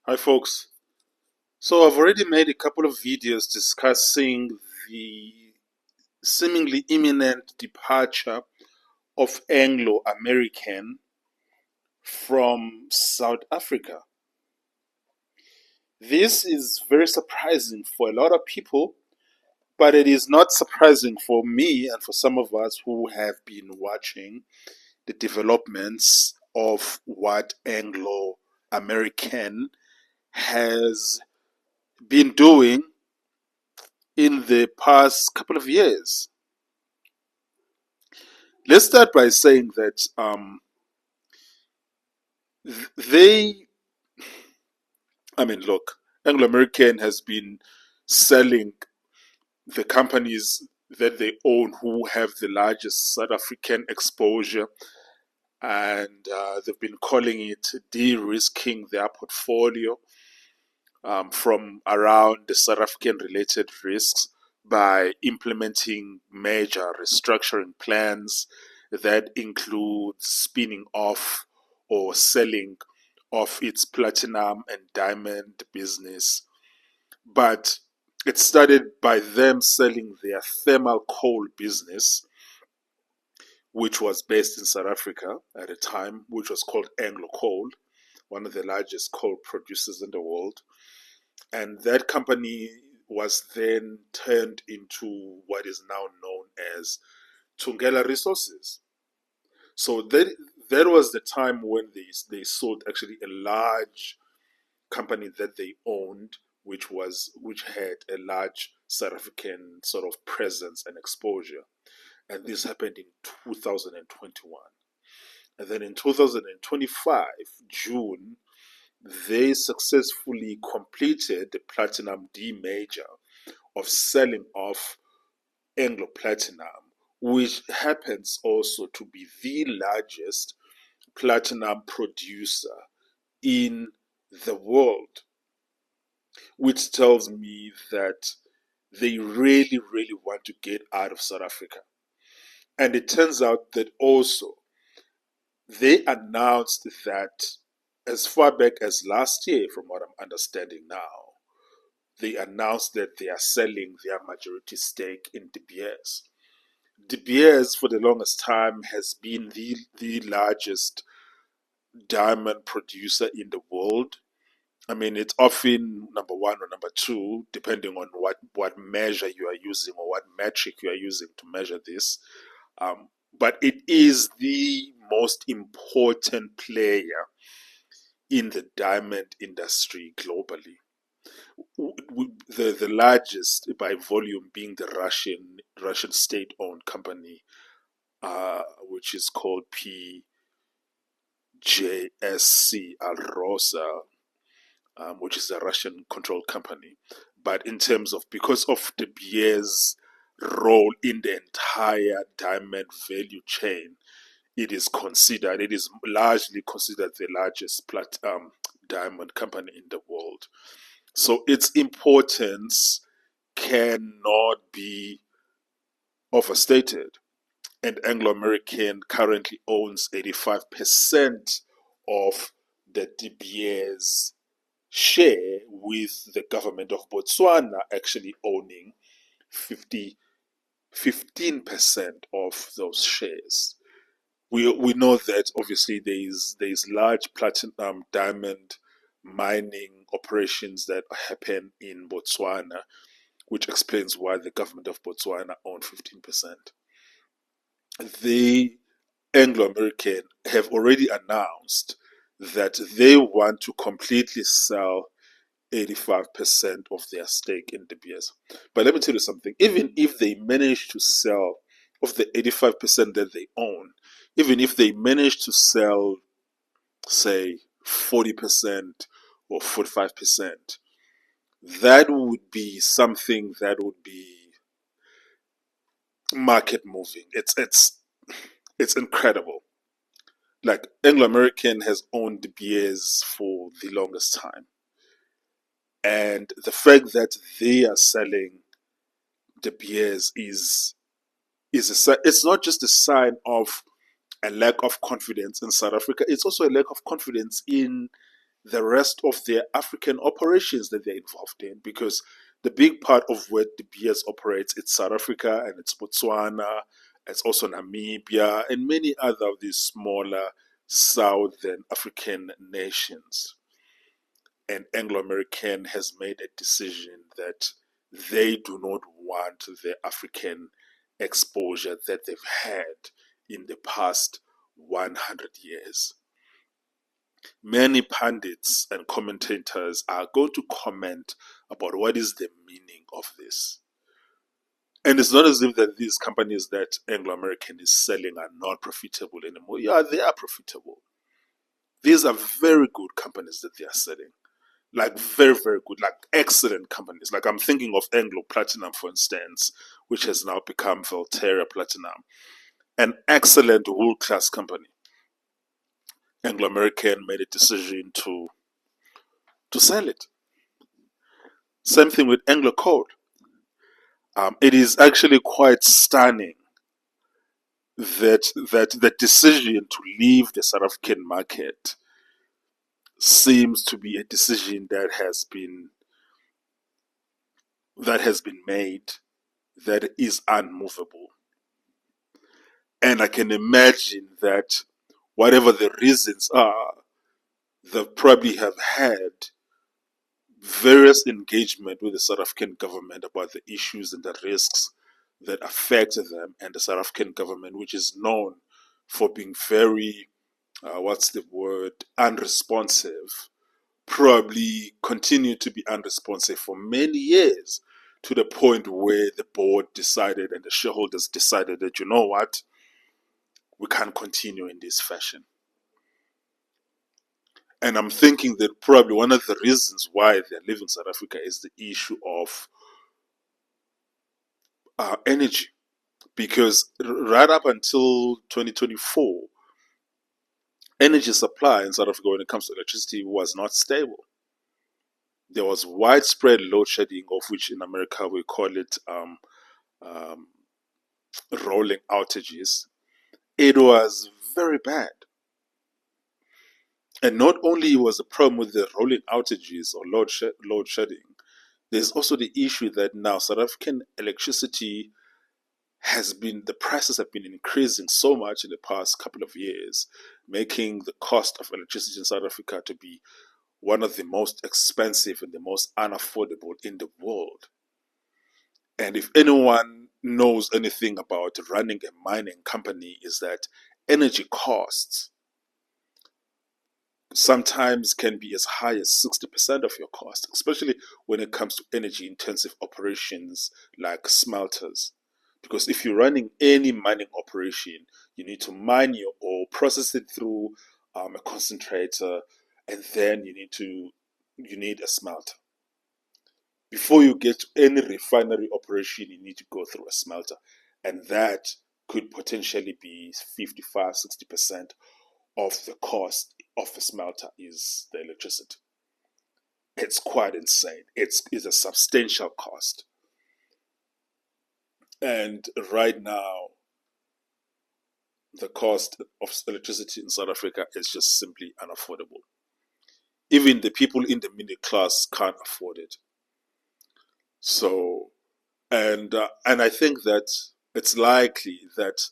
Hi, folks. So, I've already made a couple of videos discussing the seemingly imminent departure of Anglo American from South Africa. This is very surprising for a lot of people, but it is not surprising for me and for some of us who have been watching the developments of what Anglo American has been doing in the past couple of years. Let's start by saying that they, look, Anglo American has been selling the companies that they own who have the largest South African exposure, and they've been calling it de risking their portfolio from around the South African related risks by implementing major restructuring plans that include spinning off or selling off its platinum and diamond business. But it started by them selling their thermal coal business, which was based in South Africa at a time, which was called Anglo Coal, one of the largest coal producers in the world. And that company was then turned into what is now known as Thungela Resources. So that was the time when they sold actually a large company that they owned, which had a large South African sort of presence and exposure. And this happened in 2021. And then in 2025, June, they successfully completed the platinum demerger of selling off Anglo Platinum, which happens also to be the largest platinum producer in the world, which tells me that they really, really want to get out of South Africa. And it turns out that also they announced that as far back as last year, from what I'm understanding now, they announced that they are selling their majority stake in De Beers. De Beers, for the longest time, has been the largest diamond producer in the world. I mean, it's often number one or number two, depending on what measure you are using or what metric you are using to measure this. But it is the most important player in the diamond industry globally. The largest by volume being the Russian state-owned company, which is called PJSC Alrosa, which is a Russian-controlled company. But in terms of, because of De Beers' role in the entire diamond value chain, it is largely considered the largest diamond company in the world. So its importance cannot be overstated. And Anglo American currently owns 85% of the De Beers share, with the government of Botswana actually owning 15% of those shares. We know that obviously there's large platinum diamond mining operations that happen in Botswana, which explains why the government of Botswana owns 15%. The Anglo American have already announced that they want to completely sell 85% of their stake in De Beers. But let me tell you something, even if they manage to sell of the 85% that they own, even if they manage to sell, say, 40% or 45%, that would be something that would be market moving. It's incredible. Like, Anglo American has owned De Beers for the longest time. And the fact that they are selling De Beers it's not just a sign of a lack of confidence in South Africa, it's also a lack of confidence in the rest of their African operations that they're involved in, because the big part of where De Beers operates, it's South Africa and it's Botswana, it's also Namibia and many other of these smaller southern African nations. And Anglo American has made a decision that they do not want the African exposure that they've had in the past 100 years. Many pundits and commentators are going to comment about what is the meaning of this. And it's not as if that these companies that Anglo American is selling are not profitable anymore. Yeah, they are profitable. These are very good companies that they are selling. Like very, very good, like excellent companies. Like I'm thinking of Anglo Platinum, for instance, which has now become Valterra Platinum. An excellent world-class company. Anglo American made a decision to sell it. Same thing with Anglo Coal. It is actually quite stunning that the decision to leave the South African market seems to be a decision that has been made that is unmovable. And I can imagine that whatever the reasons are, they probably have had various engagement with the South African government about the issues and the risks that affect them, and the South African government, which is known for being very, unresponsive, probably continued to be unresponsive for many years, to the point where the board decided and the shareholders decided that, you know what, we can't continue in this fashion. And I'm thinking that probably one of the reasons why they're leaving South Africa is the issue of energy. Because right up until 2024, energy supply in South Africa when it comes to electricity was not stable. There was widespread load shedding, of which in America we call it rolling outages. It was very bad. And not only was the problem with the rolling outages or load shedding, there's also the issue that now South African electricity the prices have been increasing so much in the past couple of years, making the cost of electricity in South Africa to be one of the most expensive and the most unaffordable in the world. And if anyone knows anything about running a mining company, is that energy costs sometimes can be as high as 60% of your cost, especially when it comes to energy intensive operations like smelters. Because if you're running any mining operation, you need to mine your ore, process it through a concentrator, and then you need a smelter. Before you get to any refinery operation, you need to go through a smelter. And that could potentially be 55, 60% of the cost of a smelter is the electricity. It's quite insane. It's a substantial cost. And right now, the cost of electricity in South Africa is just simply unaffordable. Even the people in the middle class can't afford it. So, and I think that it's likely that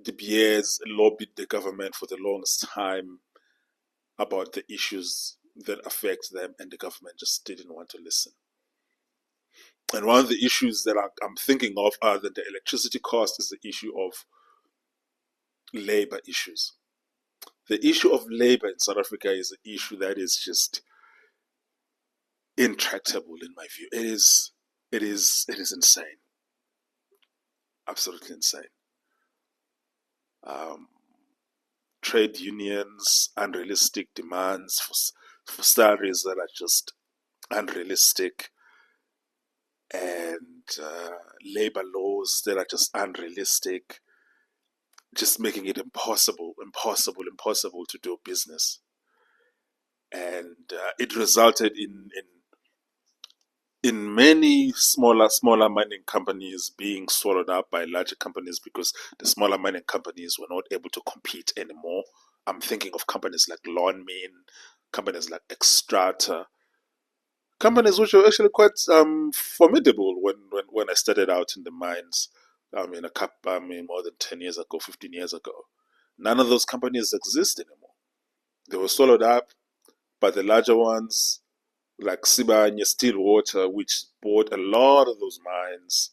De Beers lobbied the government for the longest time about the issues that affect them, and the government just didn't want to listen. And one of the issues that I'm thinking of other than the electricity cost is the issue of labor issues. The issue of labor in South Africa is an issue that is just intractable in my view. It is insane. Absolutely insane. Trade unions, unrealistic demands for salaries that are just unrealistic, and labor laws that are just unrealistic, just making it impossible to do business. And it resulted in many smaller mining companies being swallowed up by larger companies, because the smaller mining companies were not able to compete anymore. I'm thinking of companies like Lonmin, companies like Extractor, companies which were actually quite formidable when I started out in the mines. More than 10 years ago, 15 years ago. None of those companies exist anymore. They were swallowed up by the larger ones like Sibanye Stillwater, which bought a lot of those mines.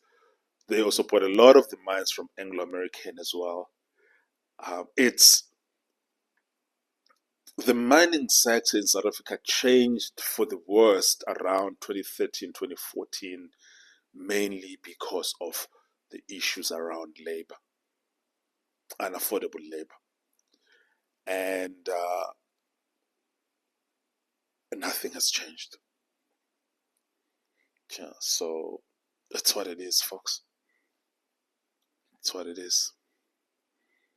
They also bought a lot of the mines from Anglo American as well. It's the mining sector in South Africa changed for the worst around 2013, 2014, mainly because of the issues around labor, unaffordable labor. And nothing has changed. Yeah, so that's what it is, folks. That's what it is.